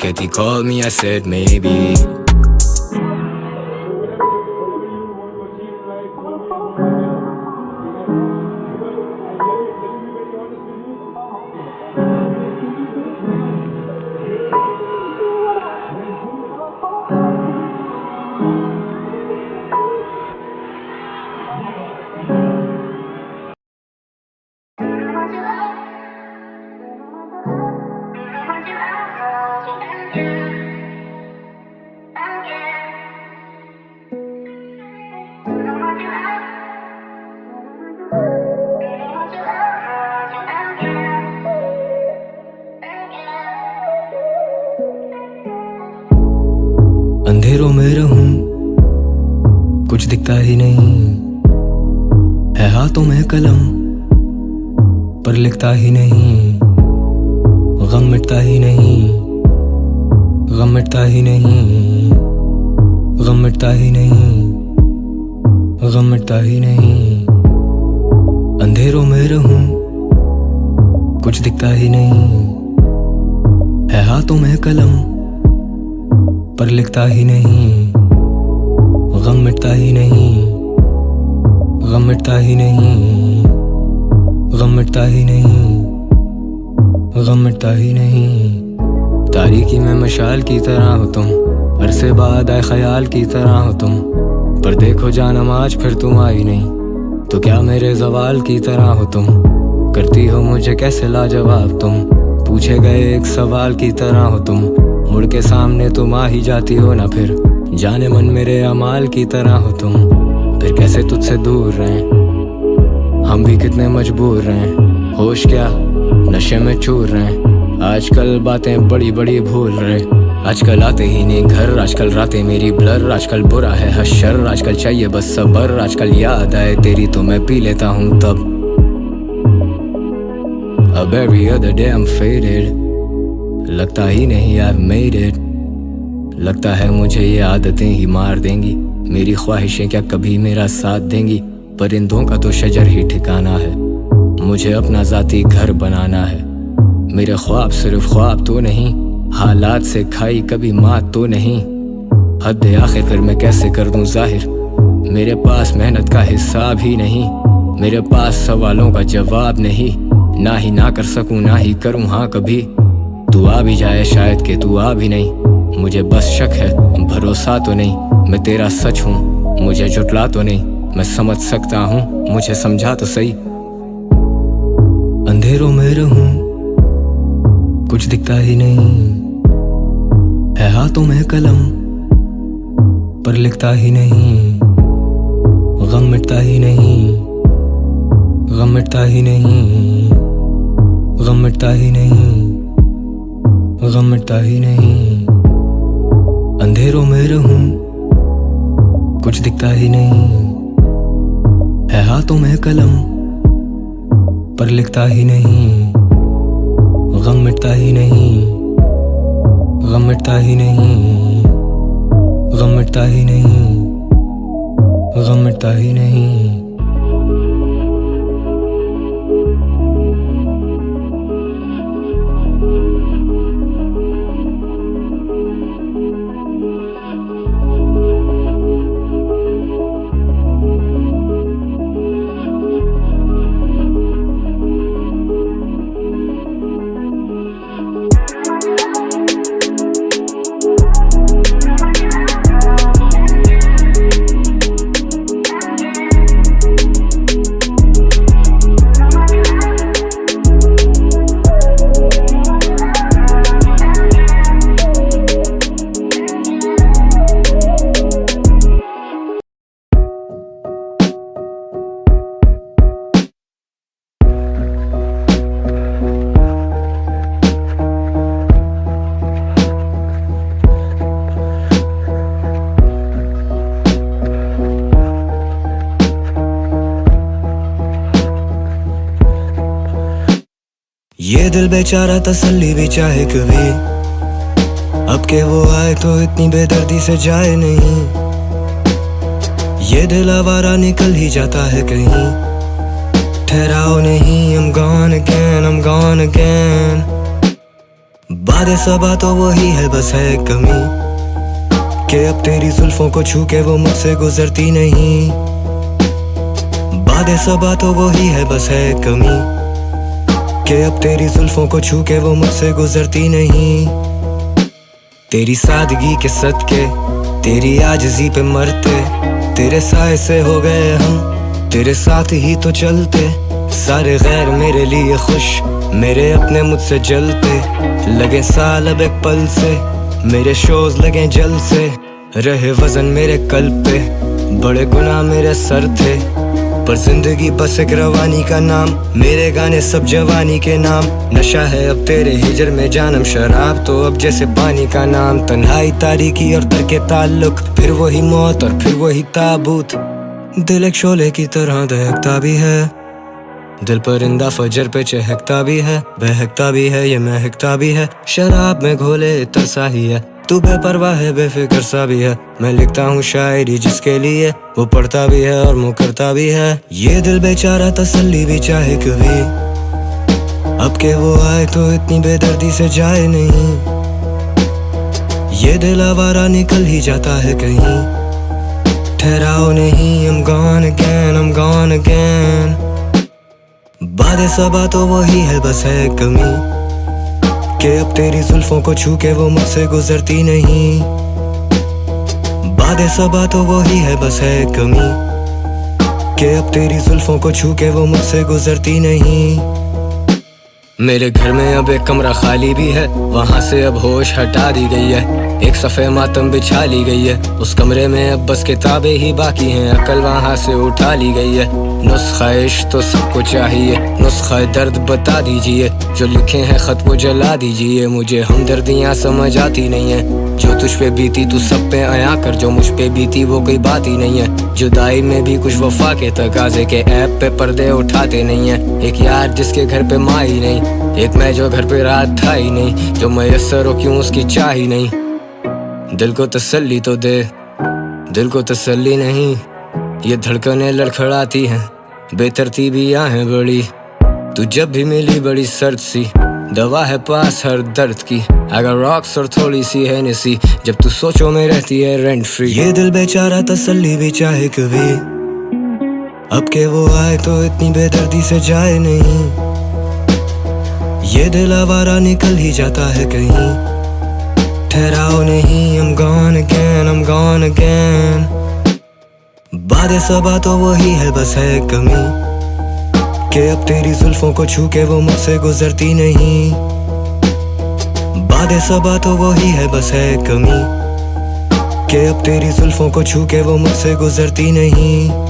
कहती call me I said maybe। अंधेरों में रहूं, कुछ दिखता ही नहीं है। हाथों में कलम पर लिखता ही नहीं। गम मिटता ही नहीं, गम मिटता ही नहीं, गम मिटता ही नहीं, गम मिटता ही नहीं। अंधेरों में रहूं, कुछ दिखता ही नहीं है। हाथों में कलम पर लिखता ही नहीं। गम मिटता ही नहीं, गम मिटता ही नहीं, गम मिटता ही नहीं, गम मिटता ही नहीं। तारीकी में मशाल की तरह हो तुम, अरसे बाद आए ख्याल की तरह हो तुम। पर देखो जानम आज फिर तुम आई नहीं, तो क्या मेरे जवाल की तरह हो तुम। करती हो मुझे कैसे लाजवाब तुम, पूछे गए एक सवाल की तरह हो तुम। मुड़ के सामने तुम आ ही जाती हो ना फिर, जाने मन मेरे अमाल की तरह हो तुम। फिर कैसे तुझसे दूर रहें, हम भी कितने मजबूर रहें। होश क्या नशे में चूर रहें, आजकल बातें बड़ी बड़ी भूल रहे। आजकल आते ही नहीं घर, आजकल रातें मेरी ब्लर। आजकल बुरा है हशर, आजकल चाहिए बस सबर। आजकल याद आए तेरी तो मैं पी लेता हूँ तब। अब every other day I'm faded, लगता ही नहीं I've made it। लगता है मुझे ये आदतें ही मार देंगी, मेरी ख्वाहिशें क्या कभी मेरा साथ देंगी। परिंदों का तो शजर ही ठिकाना है, मुझे अपना ज़ाती घर बनाना है। मेरे ख्वाब सिर्फ ख्वाब तो नहीं, हालात से खाई कभी मात तो नहीं। हद आखिर फिर मैं कैसे कर दूं जाहिर, मेरे पास मेहनत का हिसाब ही नहीं। मेरे पास सवालों का जवाब नहीं, ना ही ना कर सकूं ना ही करूं हाँ कभी। तू आ भी जाए शायद कि तू आ भी नहीं, मुझे बस शक है भरोसा तो नहीं। मैं तेरा सच हूँ मुझे झुटला तो नहीं, मैं समझ सकता हूँ मुझे समझा तो सही। अंधेरों में रहूं कुछ दिखता ही नहीं, है हाथों में कलम पर लिखता ही नहीं। गम मिटता ही नहीं, गम मिटता ही नहीं, गम मिटता ही नहीं, गम मिटता ही नहीं। अंधेरों में रहूं कुछ दिखता ही नहीं, है हाथों में कलम पर लिखता ही नहीं। गम मिटता ही नहीं, गम मिटता ही नहीं, गम मिटता ही नहीं, गम मिटता ही नहीं। ये दिल बेचारा तसल्ली भी चाहे कभी, अब के वो आए तो इतनी बेदर्दी से जाए नहीं। ये दिल आवारा निकल ही जाता है कहीं, ठहराओ नहीं। I'm gone again, I'm gone again। बातें सबा तो वही है बस है कमी, कि अब तेरी जुल्फों को छू के वो मुझसे गुजरती नहीं। बातें सबा तो वही है बस है कमी, कि अब तेरी जुल्फों को छू के वो मुझसे गुजरती नहीं। तेरी सादगी के सदके तेरी आजिज़ी पे मरते, तेरे साए से हो गए हम, तेरे साथ ही तो चलते। सारे गैर मेरे लिए खुश, मेरे अपने मुझसे जलते। लगे साल अब एक पल से, मेरे शोज लगे जल से। रहे वजन मेरे कल्ब पे, बड़े गुनाह मेरे सर थे, पर जिंदगी बस एक रवानी का नाम। मेरे गाने सब जवानी के नाम, नशा है अब तेरे हिजर में जानम। शराब तो अब जैसे पानी का नाम। तन्हाई तारीकी और दर के ताल्लुक, फिर वही मौत और फिर वही ताबूत। दिल एक शोले की तरह दहकता भी है, दिल परिंदा फजर पे चहकता भी है, बहकता भी है, ये महकता भी है। शराब में घोले तरसा ही है, तू बेपरवाह है, बेफिक्र सा भी है। मैं लिखता हूँ शायरी जिसके लिए, वो पढ़ता भी है और मुकरता भी है। ये दिल बेचारा तसल्ली भी चाहे कभी, अब के वो आए तो इतनी बेदर्दी से जाए नहीं। ये दिल आवारा निकल ही जाता है कहीं, ठहराओ नहीं, I'm gone again, I'm gone again. बातें सबा तो वही है, बस है कमी कि अब तेरी जुल्फों को छू के वो मुझसे गुजरती नहीं। बातें सबा तो वही है, बस है कमी कि अब तेरी जुल्फों को छू के वो मुझसे गुजरती नहीं। मेरे घर में अब एक कमरा खाली भी है, वहाँ से अब होश हटा दी गई है। एक सफ़े मातम बिछा ली गई है, उस कमरे में अब बस किताबें ही बाकी हैं, अकल वहाँ से उठा ली गई है। नुस्खा इश्क तो सबको चाहिए, नुस्खा दर्द बता दीजिए, जो लिखे हैं ख़त वो जला दीजिए। मुझे हमदर्दियाँ समझ आती नहीं है, जो तुझ पे बीती तू सब पे आया कर, जो मुझ पे बीती वो कोई बात ही नहीं है। जुदाई में भी कुछ वफा के तकाजे के ऐप पे पर्दे उठाते नहीं है। एक यार जिसके घर पे माँ ही नहीं, एक मैं जो घर पे रात था ही नहीं, जो मैसर हो क्यों उसकी चाह ही नहीं। दिल को तसल्ली तो दे, दिल को तसल्ली नहीं, ये धड़कनें लड़खड़ाती हैं, बेतरतीबियाँ हैं बड़ी। तू जब भी मिली बड़ी सर्द सी, दवा है पास हर दर्द की, अगर रॉक्स और थोड़ी सी है नसी, जब तू सोचो में रहती है रेंट फ्री। ये दिल बेचारा तसल्ली भी चाहे कभी, अब के वो आए तो इतनी बेदर्दी से जाए नहीं। ये दिल आवारा निकल ही जाता है कहीं, ठहराओ नहीं, I'm gone again, I'm gone again. बातें सबा तो वही है, बस है कमी कि अब तेरी जुल्फों को छू के वो मुझसे गुजरती नहीं। बातें सबा तो वही है, बस है कमी कि अब तेरी जुल्फों को छू के वो मुझसे गुजरती नहीं।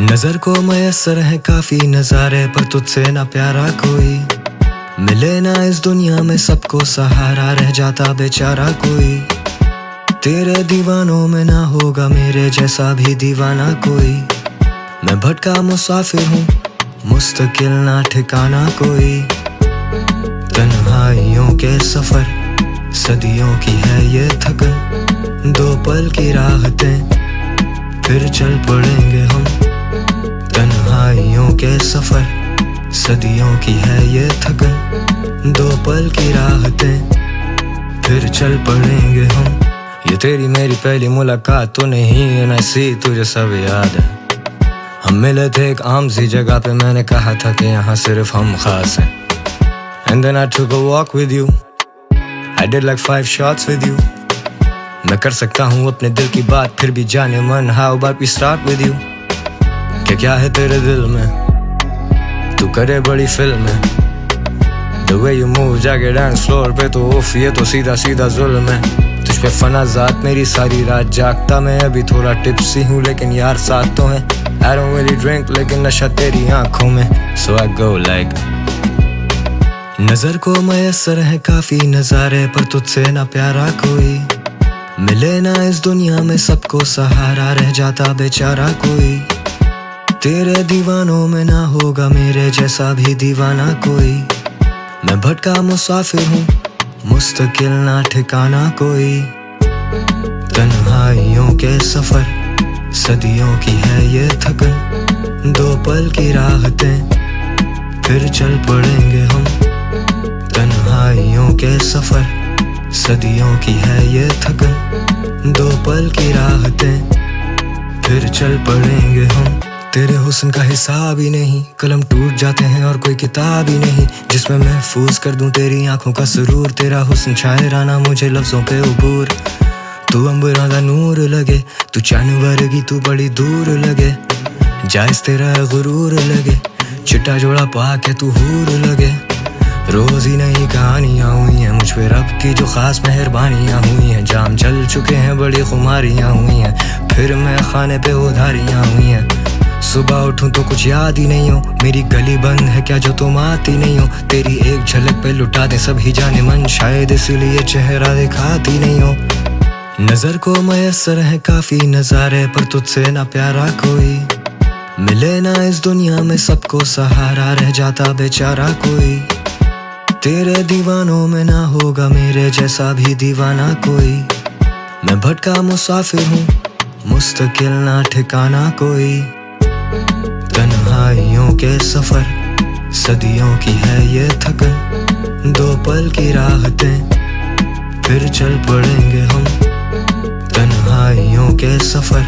नजर को मयसर है काफी नजारे, पर तुझसे ना प्यारा कोई मिले ना इस दुनिया में, सबको सहारा रह जाता बेचारा कोई। तेरे दीवानों में ना होगा मेरे जैसा भी दीवाना कोई, मैं भटका मुसाफिर हूँ मुस्तकिल ना ठिकाना कोई। तन्हाइयों के सफर सदियों की है ये थकन, दो पल की राहतें फिर चल पड़ेंगे हम। तन्हाइयों के सफर सदियों की है ये थकन, दो पल की राहतें फिर चल पड़ेंगे हम। ये तेरी मेरी पहली मुलाकात तो नहीं है, ना सी तुझे सब याद है। हम मिले थे एक आम सी जगह पे, मैंने कहा था कि यहाँ सिर्फ हम खास हैं। And then I took a walk with you, I did like 5 shots with you. मैं कर सकता हूँ अपने दिल की बात फिर भी जाने मन, how about we start with you? क्या है तेरे दिल में, तू करे बड़ी फिल्म है। The way you move जाके डांस फ्लोर पे तो उफ, ये तो सीधा सीधा जुल्म है। तुझ पे फना ज़ात मेरी सारी रात जागता, मैं अभी थोड़ा टिप्सी हूँ लेकिन यार साथ तो है। I don't really drink लेकिन नशा तेरी आँखों में, so I go like। नजर को मयसर है काफी नजारे, पर तुझसे ना प्यारा कोई मिले ना इस दुनिया में, सबको सहारा रह जाता बेचारा कोई। तेरे दीवानों में ना होगा मेरे जैसा भी दीवाना कोई, मैं भटका मुसाफिर हूँ मुस्तकिल ना ठिकाना कोई। तन्हाइयों के सफर सदियों की है ये थकन, दो पल की राहतें फिर चल पड़ेंगे हम। तन्हाइयों के सफर सदियों की है ये थकन, दो पल की राहतें फिर चल पड़ेंगे हम। तेरे हुस्न का हिसाब ही नहीं, कलम टूट जाते हैं और कोई किताब ही नहीं जिसमें महफूज कर दूं तेरी आंखों का सुरूर। तेरा हुस्न शायराना मुझे लफ्जों पे उबूर, तू अंबरा दा नूर लगे, तू चांद वर्गी तू बड़ी दूर लगे। जायज़ तेरा गुरूर लगे, चिट्टा जोड़ा पा के तू हूर लगे। रोज ही नई कहानियाँ हुई हैं मुझ पे, रब की जो खास मेहरबानियाँ हुई हैं। जाम चल चुके हैं बड़ी खुमारियाँ हुई हैं, फिर मैं खाने पे उधारियाँ हुई हैं। सुबह उठूं तो कुछ याद ही नहीं हो, मेरी गली बंद है क्या जो तुम आती नहीं हो। तेरी एक झलक पे लुटा दे सभी जाने मन, शायद इसीलिए चेहरा दिखाती नहीं हो। नजर को मयसर है काफी नजारे, पर तुझसे ना प्यारा कोई मिले ना इस दुनिया में, सबको सहारा रह जाता बेचारा कोई। तेरे दीवानों में ना होगा मेरे जैसा भी दीवाना कोई। मैं भटका मुसाफिर हूँ, मुस्तकिल ना ठिकाना कोई। तन्हाइयों के सफर सदियों की है ये थकन, दो पल की राहतें फिर चल पड़ेंगे हम। तन्हाइयों के सफर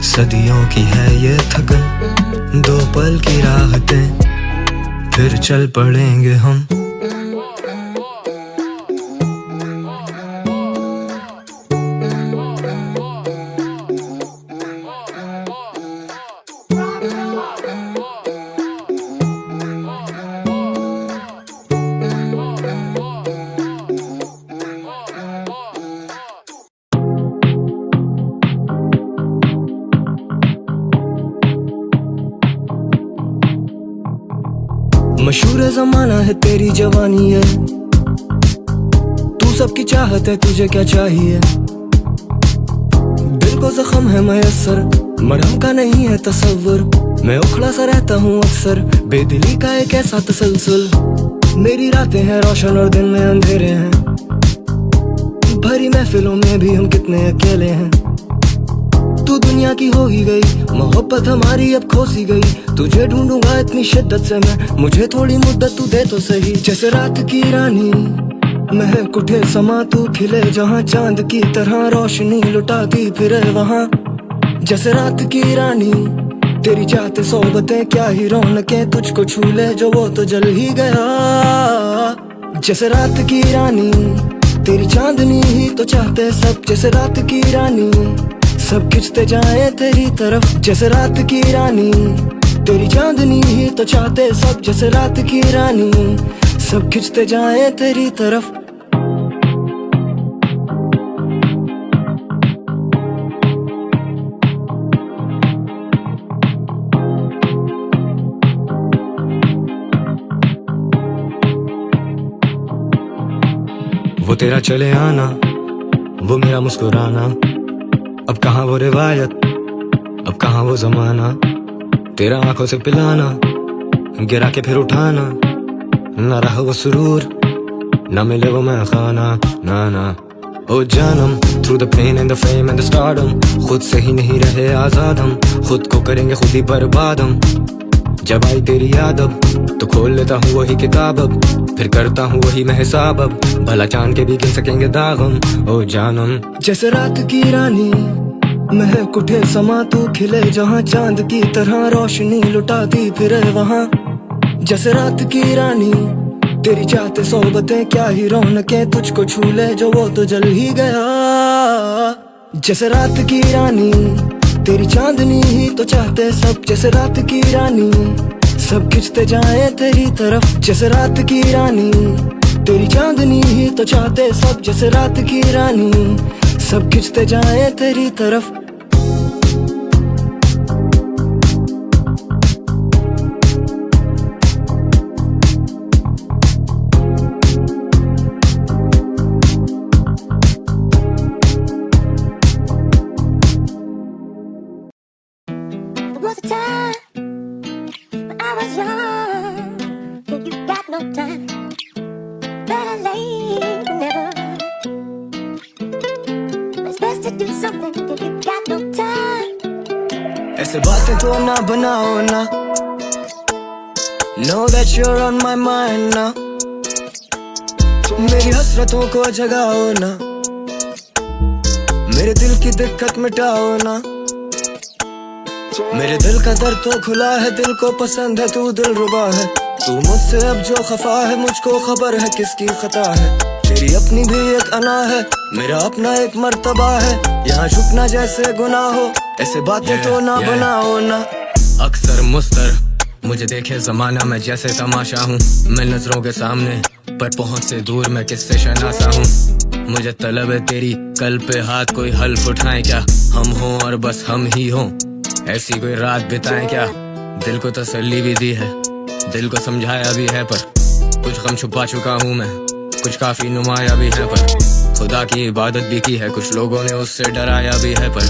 सदियों की है ये थकन, दो पल की राहतें फिर चल पड़ेंगे हम। मशहूर जमाना है तेरी जवानी है, तू सबकी चाहत है तुझे क्या चाहिए। दिल को जख्म है मयसर, मरहम का नहीं है तसव्वुर। मैं उखड़ा सा रहता हूँ अक्सर, बेदिली का एक ऐसा तसलसल। मेरी रातें हैं रोशन और दिन में अंधेरे हैं, भरी महफिलों में भी हम कितने अकेले हैं। तू दुनिया की हो ही गई, मोहब्बत हमारी अब खो सी गई। तुझे ढूंढूंगा इतनी शिद्दत से मैं, मुझे थोड़ी मुद्दत तू दे तो सही। जैसे रात की रानी महक उठे समा, तू खिले जहाँ चांद की तरह रोशनी लुटाती फिरे वहाँ। जैसे रात की रानी तेरी चाहते सोबतें क्या ही रौनकें, तुझको छू ले जो वो तो जल ही गया। जैसे रात की रानी तेरी चांदनी ही तो चाहते सब, जैसे रात की रानी सब खिंचते जाए तेरी तरफ। जैसे रात की रानी तेरी चांदनी ही तो चाहते सब, जैसे रात की रानी सब खिंचते जाए तेरी तरफ। वो तेरा चले आना, वो मेरा मुस्कुराना, अब कहाँ वो रिवायत, अब कहाँ वो जमाना। तेरा आंखों से पिलाना, गिरा के फिर उठाना, ना रहा वो सुरूर, ना मिले वो मैं खाना, ना ना। ओ जानम, through the pain and the fame and the stardom, खुद से ही नहीं रहे आजाद हम, खुद को करेंगे खुद ही बर्बाद हम। जब आई तेरी याद अब तो खोल लेता हूँ वही किताब, अब फिर करता हूँ वही मैं हिसाब, अब भला चांद के भी गिन सकेंगे दाग हम। ओ जानम, जैसे रात की रानी महक उठे समा, तू खिले जहाँ चांद की तरह रोशनी लुटाती फिरे वहाँ। जैसे रात की रानी तेरी चाहते सोबतें क्या ही रौनकें, तुझको छू ले जो वो तो जल ही गया। जैसे रात की रानी तेरी चांदनी ही तो चाहते सब, जैसे रात की रानी सब खिंचते जाए तेरी तरफ। जैसे रात की रानी तेरी चांदनी ही तो चाहते सब, जैसे रात की रानी सब खिंचते जाए तेरी तरफ। ऐसे बातें तो ना बनाओ ना, know that you're on my mind ना। मेरी हसरतों को जगाओ ना, मेरे दिल की दिक्कत मिटाओ ना। मेरे दिल का दर्द तो खुला है, दिल को पसंद है तू दिलरुबा है। तू मुझसे अब जो खफा है, मुझको खबर है किसकी खता है। तेरी अपनी भी एक अना है, मेरा अपना एक मर्तबा है। यहाँ झुकना जैसे गुनाह हो, ऐसे बातें तो ना बनाओ ना। अक्सर मुस्तर मुझे देखे जमाना, मैं जैसे तमाशा हूँ। मैं नजरों के सामने पर पहुँच से दूर, मैं किससे शनासा हूँ। मुझे तलब है तेरी कल पे हाथ, कोई हल्फ उठाए क्या हम हों और बस हम ही हों। ऐसी कोई रात बिताएं क्या, दिल को तसल्ली भी दी है, दिल को समझाया भी है, पर कुछ गम छुपा चुका हूँ मैं, कुछ काफी नुमाया भी है, पर खुदा की इबादत भी की है, कुछ लोगों ने उससे डराया भी है, पर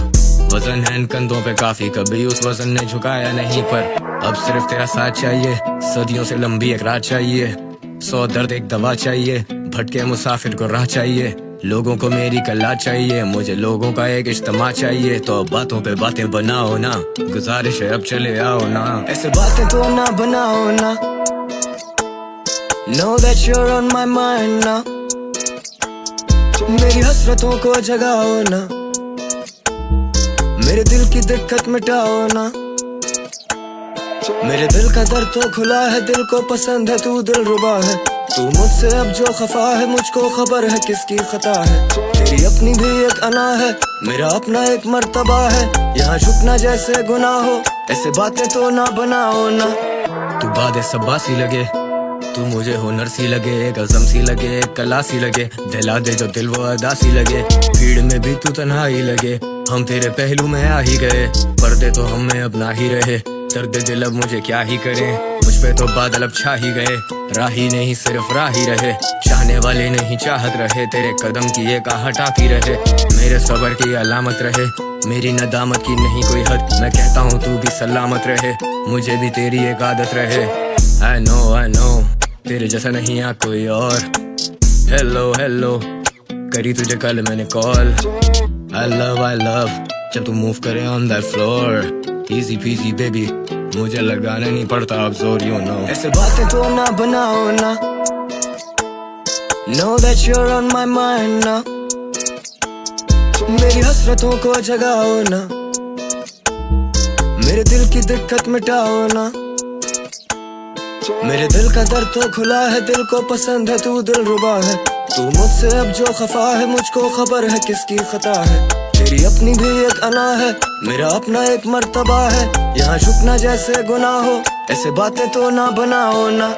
वजन है इन कंधों पे काफी, कभी उस वजन ने झुकाया नहीं, पर अब सिर्फ तेरा साथ चाहिए, सदियों से लंबी एक रात चाहिए, 100 दर्द एक दवा चाहिए, भटके मुसाफिर को राह चाहिए, लोगों को मेरी कला चाहिए, मुझे लोगों का एक इज्तिमा चाहिए, तो बातों पे बातें बनाओ ना, गुजारिश है अब चले आओ ना, ऐसे बातें तो ना बनाओ ना, know that you're on my mind now, मेरी हसरतों को जगाओ ना, मेरे दिल की दिक्कत मिटाओ ना, मेरे दिल का दर्द तो खुला है, दिल को पसंद है, तू दिलरुबा है, तू मुझसे अब जो खफा है, मुझको खबर है किसकी खता है, तेरी अपनी भी एक अना है, मेरा अपना एक मर्तबा है, यहाँ झुकना जैसे गुनाह हो, ऐसे बातें तो ना बनाओ ना, तू बादे सब्बासी लगे, तू मुझे हुनर सी लगे, एक अज़म सी लगे, एक कला सी लगे, दिला दे जो दिल वो अदा सी लगे, भीड़ में भी तू तन्हाई लगे, हम तेरे पहलू में आ ही गए, पर्दे तो हम में अब ना ही रहे, दर्द दिल अब मुझे क्या ही करें, मुझ पे तो बादल अब छा ही गए, राही नहीं सिर्फ राह ही रहे, चाहने वाले नहीं चाहत रहे, तेरे कदम की एक आहट आती रहे, मेरे सबर की अलामत रहे, मेरी नदामत की नहीं कोई हद, मैं कहता हूँ तू भी सलामत रहे, मुझे भी तेरी एक आदत रहे, I know तेरे जैसा नहीं यहाँ कोई और, हेलो हेलो करी तुझे कल मैंने कॉल, I love जब तू मूव करे on that floor, easy peasy baby, मुझे लगाना नहीं पड़ता अब जोर, you know, ऐसे बातें तो ना बनाओ ना, know that you're on my mind now, मेरी हसरतों को जगाओ ना, मेरे दिल की दिक्कत मिटाओ ना, मेरे दिल का दर्द तो खुला है, दिल को पसंद है, तू दिलरुबा है, तू मुझसे अब जो खफा है, मुझको खबर है किसकी खता है, तेरी अपनी भी एक अना है, मेरा अपना एक मर्तबा है, यहाँ झुकना जैसे गुनाह हो, ऐसे बातें तो ना बनाओ ना,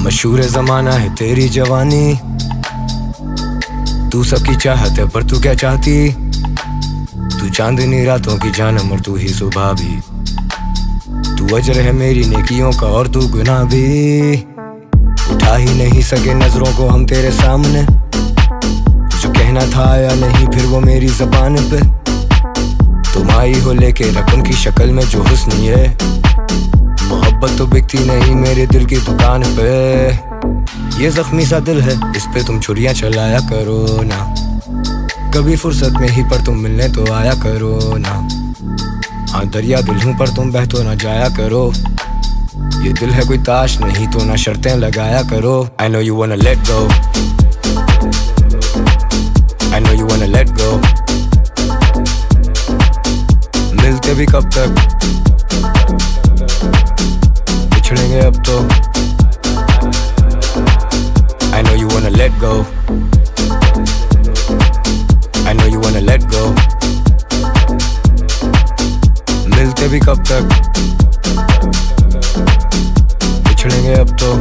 मशहूर ज़माना है तेरी जवानी, तू सबकी चाहत है पर तू क्या चाहती, तू चांदनी रातों की जानम और तू ही सुबह भी, तू अजर है मेरी नेकियों का और तू गुनाह भी, उठा ही नहीं सके नजरों को हम तेरे सामने, जो कहना था आया नहीं फिर वो मेरी ज़बान पे, तुम आई हो लेके रकम की शक्ल में जो हुस्न है, मोहब्बत तो बिकती नहीं मेरे दिल की दुकान पे, ये जख्मी सा दिल है इस पे तुम छुरियां चलाया करो ना, कभी फुर्सत में ही पर तुम मिलने तो आया करो ना, हाँ दरिया दिल हूँ पर तुम बह तो ना जाया करो, ये दिल है कोई ताश नहीं तो ना शर्तें लगाया करो, I know you wanna let go, I know you wanna let go, मिलते भी कब तक, बिछड़ेंगे अब तो, I know you wanna let go, I know you wanna let go, मिलते भी कब तक, बिछड़ेंगे अब तो,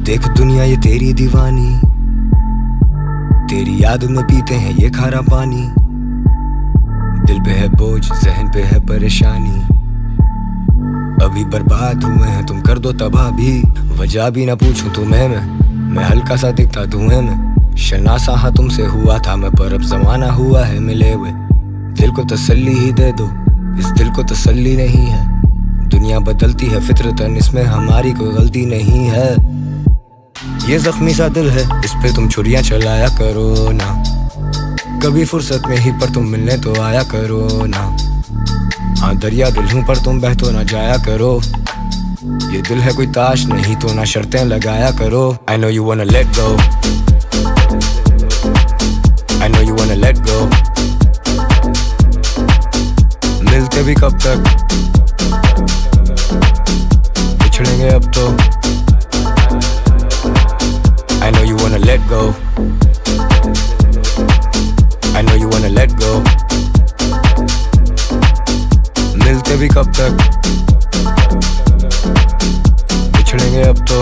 देख दुनिया ये तेरी दीवानी, तेरी याद में पीते हैं ये खारा पानी, दिल पे है बोझ जहन पे है परेशानी, अभी बर्बाद हुए हैं तुम कर दो तबाह भी, वजह भी ना पूछूं तुम्हें मैं हल्का सा दिखता धुएं में, शनासा हाँ तुमसे हुआ था मैं पर अब जमाना हुआ है मिले हुए, दिल को तसल्ली ही दे दो, इस दिल को तसल्ली नहीं है, दुनिया बदलती है फितरतन इसमें हमारी कोई गलती नहीं है, ये जख्मी सा दिल है, इस पे तुम छुरियां चलाया करो ना। कभी फुर्सत में ही पर तुम मिलने तो आया करो ना। हाँ दरिया दिल हूँ पर तुम बह तो ना जाया करो। ये दिल है कोई ताश नहीं तो ना शर्तें लगाया करो। I know you wanna let go, I know you wanna let go। मिलते भी कब तक, बिछड़ेंगे अब तो। I know you wanna let go, I know you wanna let go। मिलते भी कब तक, बिछड़ेंगे अब तो।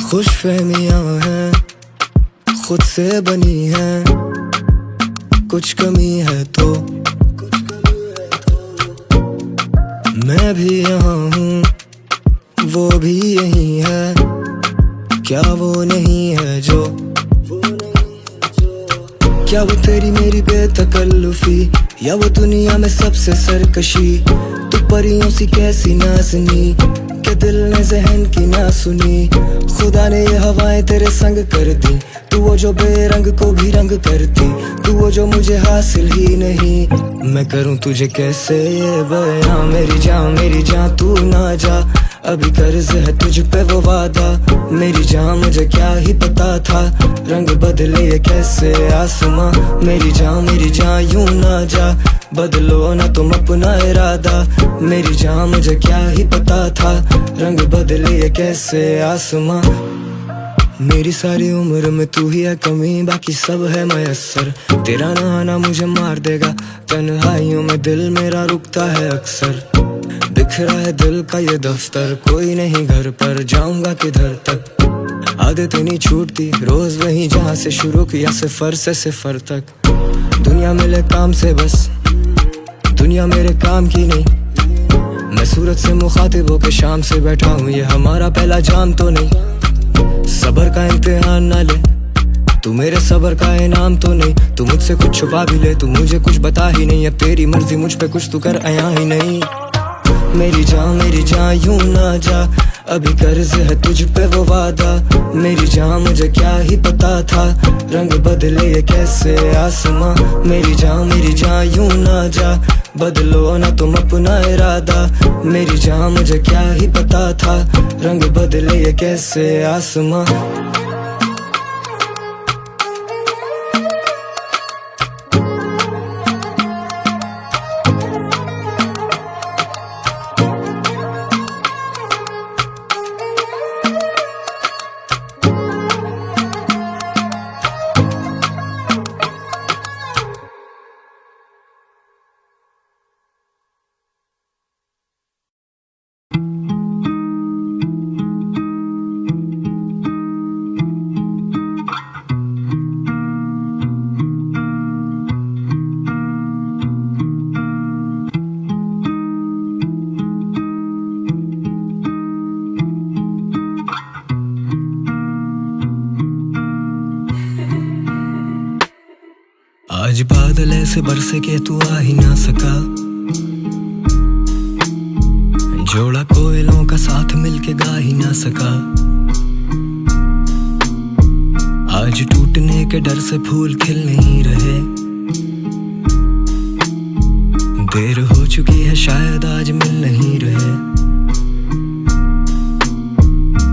खुशफहमियां हैं खुद से बनी हैं, कुछ कमी है तो मैं भी यहाँ हूँ, वो भी यही है। क्या वो नहीं है जो, क्या वो तेरी मेरी बेतकल्लुफी, या वो दुनिया में सबसे सरकशी। तू परियों सी कैसी नाज़नी के दिल ने जहन की ना सुनी। खुदा ने ये हवाएं तेरे संग कर दी, तू वो जो बेरंग को भी रंग करती, तू वो जो मुझे हासिल ही नहीं। मैं करूं तुझे कैसे ये बयां, मेरी जान तू ना जा। अभी कर्ज है तुझ पे वो वादा, मेरी जान मुझे क्या ही पता था। रंग बदले ये कैसे आसमां, मेरी जान यूं ना जा। बदलो ना तुम अपना इरादा, मेरी जान मुझे क्या ही पता था। रंग बदले ये कैसे आसमां। मेरी सारी उम्र में तू ही है कमी, बाकी सब है मयस्सर। तेरा ना आना मुझे मार देगा, तन्हाइयों में दिल मेरा रुकता है अक्सर। बिखरा है दिल का ये दफ्तर, कोई नहीं घर पर, जाऊंगा किधर तक। आदतें नहीं छूटती रोज वही जहाँ से शुरू किया, सिफर से सिफर तक। दुनिया मिले काम से बस, दुनिया मेरे काम की नहीं। मैं सूरत से मुखातिब होके शाम से बैठा हूँ, ये हमारा पहला जाम तो नहीं। सबर का इम्तिहान ना ले तू, मेरे सबर का इनाम तो नहीं। तू मुझसे कुछ छुपा भी ले, तू मुझे कुछ बता ही नहीं। अब तेरी मर्जी मुझ पे कुछ तू कर आया ही नहीं। मेरी जान यूं ना जा, अभी कर्ज है तुझ पे वो वादा। मेरी जान मुझे क्या ही पता था, रंग बदले ये कैसे आसमां। मेरी जान यूं ना जा, बदलो ना तुम अपना इरादा। मेरी जान मुझे क्या ही पता था, रंग बदले ये कैसे आसमां। आज बादल ऐसे बरसे के तू आ ही ना सका, जोड़ा कोयलों का साथ मिलके गा ही ना सका। आज टूटने के डर से फूल खिल नहीं रहे, देर हो चुकी है शायद आज मिल नहीं रहे।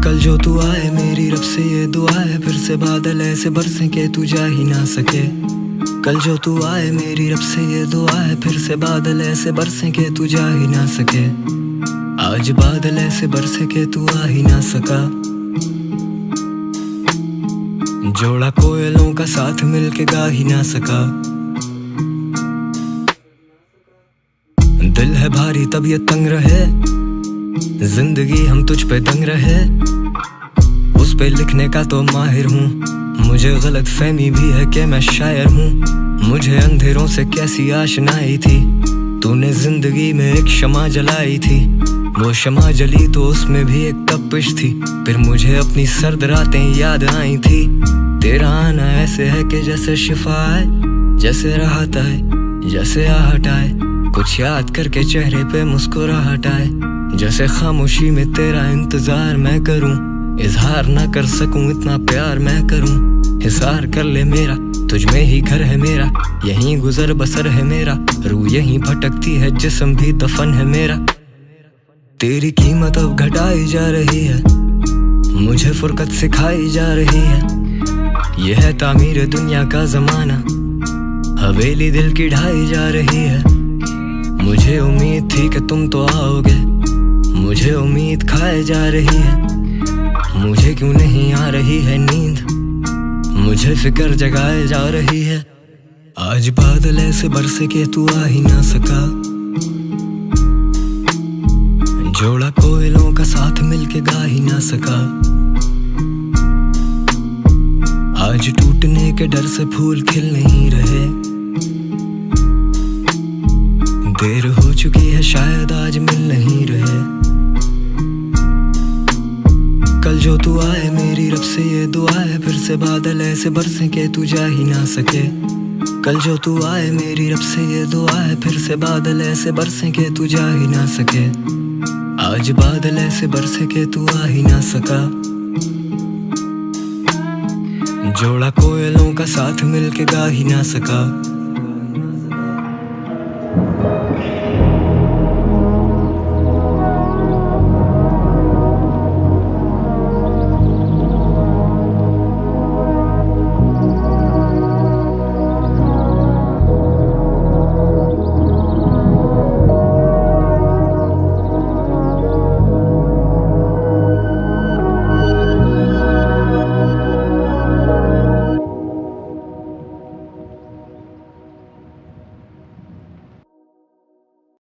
कल जो तू आए मेरी रब से ये दुआ है, फिर से बादल ऐसे बरसे के तू जा ही ना सके। कल जो तू आए मेरी रब से ये दुआ है, फिर से बादल ऐसे बरसे के तू जा ही ना सके। आज बादल ऐसे बरसे के तू आ ही ना सका, जोड़ा कोयलों का साथ मिलके गा ही ना सका। दिल है भारी तबीयत तंग रहे, जिंदगी हम तुझ पे दंग रहे। उस पे लिखने का तो माहिर हूँ, मुझे गलत फहमी भी है कि मैं शायर हूँ। मुझे अंधेरों से कैसी आशनाई थी, तूने जिंदगी में एक शमा जलाई थी। वो शमा जली तो उसमें भी एक तपिश थी, फिर मुझे अपनी सर्द रातें याद आई थी। तेरा आना ऐसे है कि जैसे शिफा आए, जैसे राहत आए, जैसे आहट आए। कुछ याद करके चेहरे पे मुस्कुराहट आए, जैसे खामोशी में तेरा इंतजार मैं करूं। इजहार ना कर सकूं इतना प्यार मैं करूं। हिसार कर ले मेरा, तुझ में ही घर है मेरा, यहीं गुजर बसर है मेरा। रूह यहीं भटकती है, जिस्म भी दफन है मेरा। तेरी कीमत अब घटाई जा रही है, मुझे फुरकत सिखाई जा रही है। यह है तामीर दुनिया का जमाना, हवेली दिल की ढाई जा रही है। मुझे उम्मीद थी कि तुम तो आओगे, मुझे उम्मीद खाए जा रही है। मुझे क्यों नहीं आ रही है नींद, मुझे फिक्र जगाए जा रही है। आज बादल ऐसे बरसे के तू आ ही ना सका, जोड़ा कोयलों का साथ मिलके गा ही ना सका। आज टूटने के डर से फूल खिल नहीं रहे, देर हो चुकी है शायद आज मिल नहीं रहे। कल जो तू आए मेरी रब से ये दुआ है, फिर से बादल ऐसे बरसे के तू जा ही ना सके। कल जो तू आए मेरी रब से ये दुआ है, फिर से बादल ऐसे बरसे के तू जा ही ना सके। आज बादल ऐसे बरसे के तू आ ही ना सका, जोड़ा कोयलों का साथ मिलके गा ही ना सका।